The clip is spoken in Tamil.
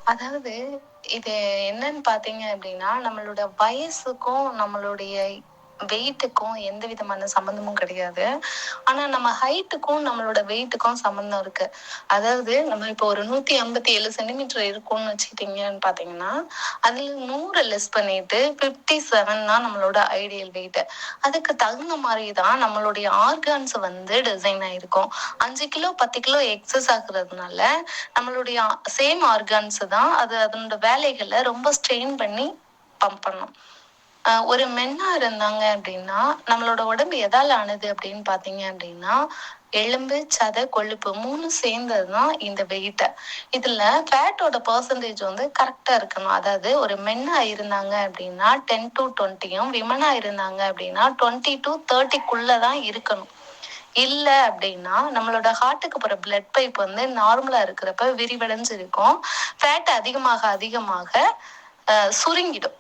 அதாவது இது என்னன்னு பார்த்தீங்க அப்படின்னா, நம்மளோட வயசுக்கும், நம்மளுடைய வெயிட்டுக்கும் எந்த விதமான சம்மந்தமும் கிடையாது. ஆனா நம்ம ஹைட்டுக்கும், நம்மளோட வெயிட்டுக்கும் சம்மந்தம் இருக்கு. அதாவது நம்ம இப்போ ஒரு 157 சென்டிமீட்டர் இருக்கோம்னு வச்சுக்கிட்டீங்கன்னு பார்த்தீங்கன்னா, அதில 100 லெஸ் பண்ணிட்டு 57 தான் நம்மளோட ஐடியல் வெயிட். அதுக்கு தகுந்த மாரி தான் நம்மளுடைய ஆர்கான்ஸ் வந்து டிசைன் ஆயிருக்கும். 5 கிலோ, 10 கிலோ எக்ஸஸ் ஆகுறதுனால, நம்மளுடைய சேம் ஆர்கான்ஸ் தான் அது அதனோட வேலைகள ரொம்ப ஸ்ட்ரெயின் பண்ணி பம்ப் பண்ணும். ஒரு மென்னா இருந்தாங்க அப்படின்னா, நம்மளோட உடம்பு எதால ஆனது அப்படின்னு பார்த்தீங்க அப்படின்னா, எலும்பு, சதை, கொழுப்பு 3ம் சேர்ந்தது தான் இந்த வெயிட்ட. இதுல ஃபேட்டோட பெர்சன்டேஜ் வந்து கரெக்ட்டா இருக்கணும். அதாவது ஒரு மென்னா இருந்தாங்க அப்படின்னா 10-20யும், விமனா இருந்தாங்க அப்படின்னா 20-30க்குள்ள தான் இருக்கணும். இல்ல அப்படின்னா, நம்மளோட ஹார்ட்டுக்கு போற பிளட் பைப் வந்து நார்மலா இருக்கிறப்ப விரிவடைஞ்சு இருக்கும். ஃபேட் அதிகமாக அதிகமாக சுருங்கிடும்.